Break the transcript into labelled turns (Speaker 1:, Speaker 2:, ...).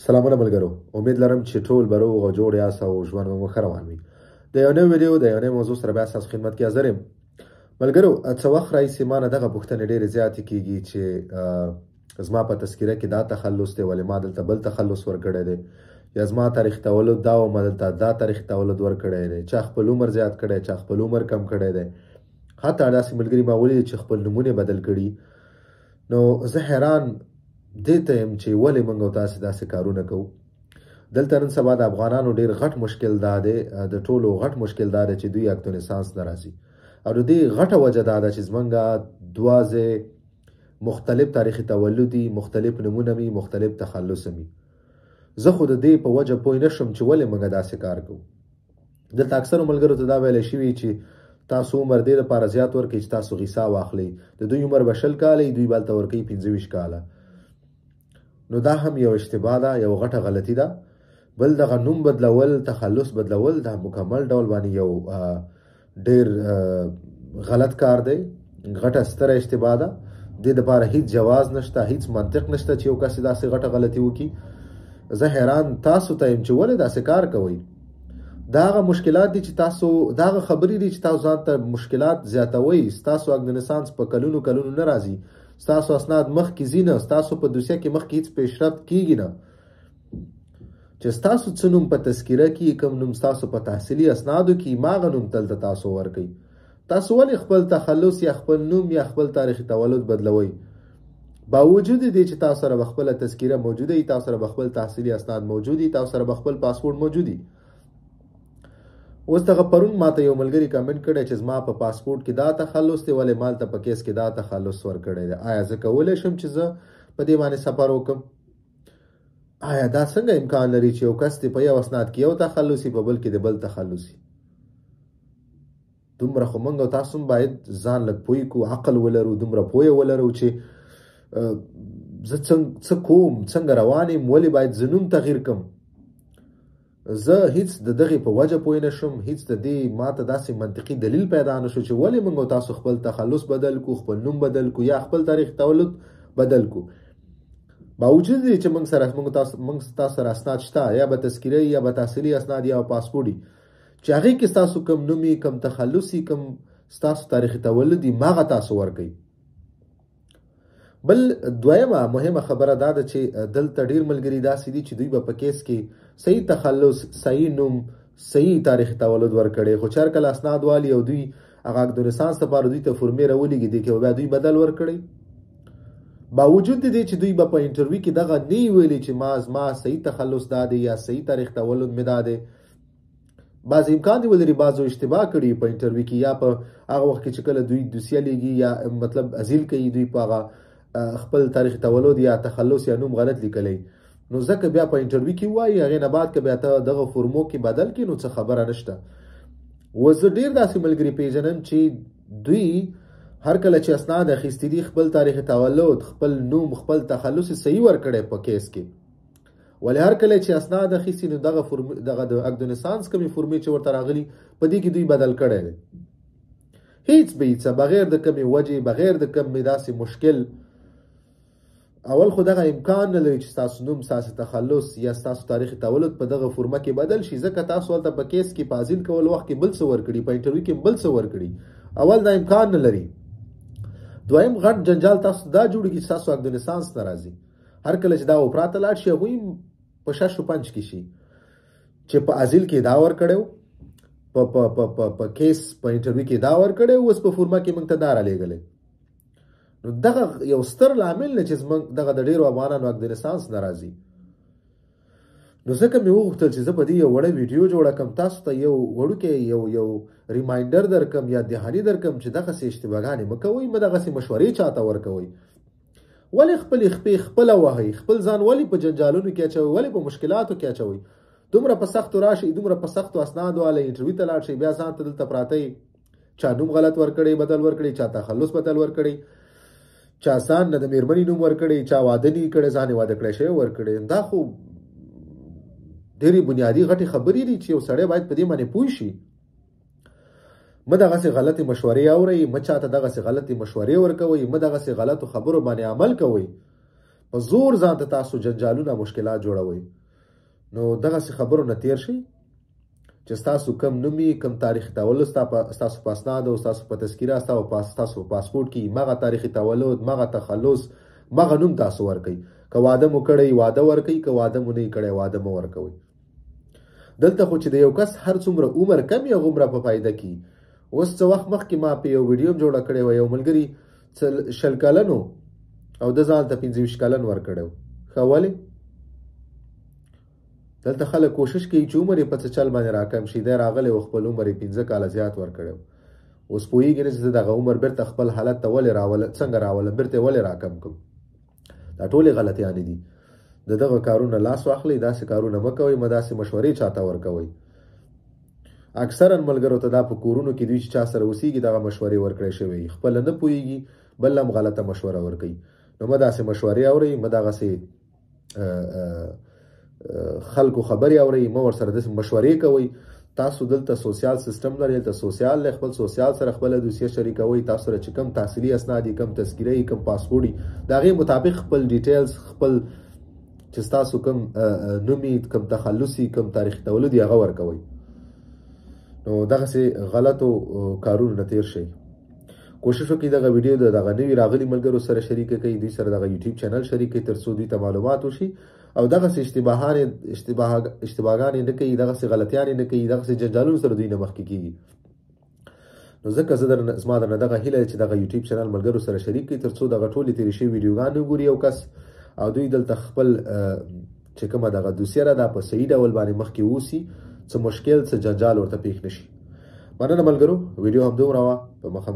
Speaker 1: سلامونه ملګرو، امید لرم چې ټول به روغ او جوړ یاست او ژوند مو ښه روان وي. د یو نوي ویډیو د یو نوې موضوع سره بیا ستاسو خدمت کې حاضر یم. ملګرو، څه وخت راهیسې ما نه دغه پوښتنې ډېرې زیاتې کېږي چې زما په تذکیره کې دا تخلص دی، ولې ما دلته بل تخلص ورکړی دی، یا زما تاریخ تولد دا و ما دلته دا تاریخ تولد ورکړی دی، چا خپل عمر زیات کړی، چا خپل عمر کم کړی دی. حتی داسې ملګري ما ولیدل چې خپل نومونه بدل کړي. نو زه حیران دې ته یم چې ولې موږ او تاسې داسې کارونه کوو. دلته نن سبا د افغانانو ډېر غټ مشکل دا دی، د ټولو غټ مشکل دا دی چې دوی اکتونسانس نه راځي. او د دې غټه وجه دا ده چې زموږ دوه ځای مختلف تاریخي تولد دي، مختلف نومونه وي، مختلف تخلص وي. زه خو د دې په وجه پوه نه شم چې ولې موږ داسې کار کوو. دلته اکثرو ملګرو ته دا ویلی شوي چې تاسو عمر دې لپاره زیات ورکوئ چې تاسو غیسا واخلئ. د دوی عمر به 20 کاله وي، دوی به هلته ورکوي 25 کاله. نو دا هم یو اشتباه ده، یو غټه غلطي ده. بل دغه نوم بدلول، تخلص بدلول دا مکمل ډول باندې یو ډېر غلط کار دی، غټه ستره اشتباه ده. دې دپاره هیڅ جواز نشته، هیڅ منطق نشته چې یو کس داسې غټه غلطي وکړي. زه حیران تاسو ته یم چې ولې داسې کار کوئ. دا هغه مشکلات دي چې تاسو، دا هغه خبرې دي چې تاسو ځان ته مشکلات زیاتوئ. ستاسو اکتونسانس په کلونو کلونو نه راځي، ستاسو اسناد مخکې ځي نه، ستاسو په دوسیه کې مخکې هیڅ پیشرفت کیږي نه. چې ستاسو څه نوم په تذکیره کې، کوم نوم ستاسو په تحصیلي اسنادو کې، هماغه نوم دلته تاسو ورکوئ. تاسو ولې خپل تخلص یا خپل نوم یا خپل تاریخي تولد بدلوئ؟ باوجود دې چې تاسو سره به خپله تذکیره موجوده وي، تاسو سره به خپل تحصیلي اسناد موجود وي، تاسو سره به خپل پاسپورټ موجود وي. اوس دغه پرون ماته یو ملګري کمنټ کړی چې زما په پاسپورټ کې دا تخلص دی، ولې مالته په کیس کې دا تخلص ورکړی دی. آیا زه کولی شم چې زه په دې باندې سفر وکړم؟ آیا دا څنګه امکان لري چې یو کس دی په یو اسناد کې یو تخلص وي، په بل کې د بل تخلص وي؟ دومره خو موږ او تاسو هم باید ځان لږ پوه کړو، عقل ولرو، دومره پوهه ولرو چې زه څه کوم، څنګه روان یم، ولې باید زه نوم تغییر کړم. زه هیڅ د دغې په وجه پوه نه شم، هیڅ د دې ماته داسې منطقي دلیل پیدا نه شو چې ولې موږ او تاسو خپل تخلص بدل کړو، خپل نوم بدل کړو، یا خپل تاریخ تولد بدل کړو. باوجود دې چې موږ تاسو سره اسناد شته، یا به تذکیره یا به تحصیلي اسناد یا پاسپورټ وي، چې هغې کې ستاسو کوم نوم وي، کوم تخلص وي، کوم ستاسو تاریخي تولد وي، هماغه تاسو ورکوئ. بل دویمه مهمه خبره دا ده چې دلته ډېر ملګري داسې دي چې دوی به په کیس کې صحیح تخلص، صحیح نوم، صحیح تاریخ تولد ورکړي، خو چې هر کله اسناد والي او دوی هغه اکتونسانس لپاره دوی ته فورمې راولېږي، دې کې بیا دوی بدل ورکړي. باوجود دې چې دوی به په انټرویو کې دغه نه ویلي چې زما صحیح تخلص دا دی یا صحیح تاریخ تولد مې دا دی. بعض امکان دی ولري بعضو اشتباه کړي په انټرویو کې، یا په هغه وخت کې چې کله دوی دوسیه لیږي یا مطلب ازیل کوي، دوی په هغه خپل تاریخ تولد یا تخلص یا نوم غلط لیکلی. نو ځکه بیا په انټرویو کې وایي، هغې نه بعد که بیا ته دغه فورمو کې بدل کړي، نو څه خبره نشته. زه ډېر داسې ملګري پیژنم چې دوی هر کله چې اسناد اخیستي دي، خپل تاریخ تولد، خپل نوم، خپل تخلص صحیح ورکړی په کیس کې، ولې هر کله چې اسناد اخیستي نو دغه د اکتونسانس کومې فورمې چې ورته راغلي په دې کې دوی بدل کړی دی. هیڅ به هیڅ، بغیر د کومې وجې، بغیر د کومې داسې مشکل. اول خو دغه امکان نه لري چې ستاسو نوم، ستاسو تخلص یا ستاسو تاریخ تولد په دغه فورمه کې بدل شي، ځکه تاسو هلته په کیس کې په ازیل کول وخت کې بل څه ورکړي، په انټرویو کې بل څه ورکړي. اول دا امکان نه لري. دویم غټ جنجال تاسو دا جوړېږي چې ستاسو اکتونسانس نه راځي. هر کله چې دا اوپرا ته لاړ شي، هغوی په شش و پنج کې شي چې په ازیل کې دا ورکړی و، په کیس په انټرویو کې دا ورکړی و، اوس په فورمه کې موږ ته دا رالیږلی. نو دغه یو ستر لامل دی چې زموږ دغه د ډېرو افغانانو اکتونسانس نه راځي. نو ځکه مې وغوښتل چې زه په دې یو وړه ویډیو جوړه کړم، تاسو ته یو وړوکی یو ریمایندر درکړم یا دهاني درکړم چې دغسې اشتباهګانې مه کوئ، مه دغسې مشورې چاته ورکوئ. ولې خپلې خپې خپله وهئ؟ خپل ځان ولې په جنجالونو کې اچوئ؟ ولې په مشکلاتو کې اچوئ؟ دومره په سختو راشئ، دومره په سختو اسناد والئ، انټرویو ته لاړ شئ، بیا ځان ته دلته پراته یئ، چا نوم غلط ورکړی بدل ورکړی، چا تخلص بدل ورکړی، چا ځان نه د مېرمنې نوم ورکړی، چا واده نه کړی، ځان یې واده کړی شوی ورکړی. دا خو ډېرې بنیادي غټې خبرې دي چې یو سړی باید په دې باندې پوه شي. مه دغسې غلطې مشورې اورئ، مه چاته دغسې غلطې مشورې ورکوئ، مه دغسې غلطو خبرو باندې عمل کوئ. په زور ځان ته تاسو جنجالونه مشکلات جوړوئ. نو دغسې خبرو نه تیر شئ چې ستاسو کم نوم یې کم تاریخي تولد ستاسو په اسناد او ستاسو په تذکیره ستاسو په پاسپورټ کې مغه تاریخي تولد مغه تخلص مغه نوم تاسو ورکئ. که واده مو کړی واده ورکئ، که واده مو نه کړی واده مو ورکوئ. دلته خو چې د یو کس هر څومره عمر کم یا غومره په فایده کې. اوس څه وخت مخکې ما په یو ویډیو جوړه کړې وه، یو ملګري 20 کلن او د ځان ته 25 کلن ورکړی و. ښه ولې؟ دلته خلک کوشش کوي چې عمر یې په څه چل باندې راکم شي. دی راغلی و خپل عمر یې 15 کاله زیات ورکړی و. اوس پوهېږي نه چې زه دغه عمر بیرته خپل حالت ته ولې څنګه راولم، بیرته یې ولې راکم کړم. دا ټولې غلطیانې دي. د دغه کارونه لاس واخلئ، داسې کارونه مه کوئ، مه داسې مشورې چاته ورکوئ. اکثرا ملګرو ته دا په کورونو کې دوی چې چا سره اوسېږي دغه مشورې ورکړی شوی، خپله نه پوهېږي بل هم غلطه مشوره ورکوي. نو مه داسې مشورې اورئ، مه دغسې خلکو خبرې اورئ، مه ورسره داسې مشورې کوئ. تاسو دلته سوسیال سیستم لرئ، دلته سوسیال دی، خپل سوسیال سره خپله دوسیه شریکوئ. تاسو سره چې کم تحصیلي اسناد دي، کم تذکیره یي، کم پاسپورټ دي، د هغې مطابق خپل ډیټیلز، خپل چې ستاسو کم نوم یي، کم تخلص یي، کم تاریخي تولد یي، هغه ورکوئ. نو دغسې غلطو کارونو نه تیر شئ. کوشش وکړئ دغه ویډیو د دغه نوي راغلي ملګرو سره شریکه کړئ، دوی سره دغه یوټیوب چینل شریک کړئ تر څو دوی ته معلومات وشي او دغسې اشتباهګانې نه کوي، دغسې غلطیانې نه کوي، دغسې جنجالونو سره دوی نه مخکې کېږي. نو ځکه زما درنه دغه هیله چې دغه یوټیوب چینل ملګرو سره شریک کړئ تر څو دغه ټولې تېرې شوي ویډیوګانې وګوري یو کس او دوی دلته خپل چې کومه دغه دوسیه ده دا په صحیح ډول باندې مخکې واوسي، څه مشکل څه جنجال ورته پېښ نه شي. مننه ملګرو، ویډیو همدومره وه. په مخه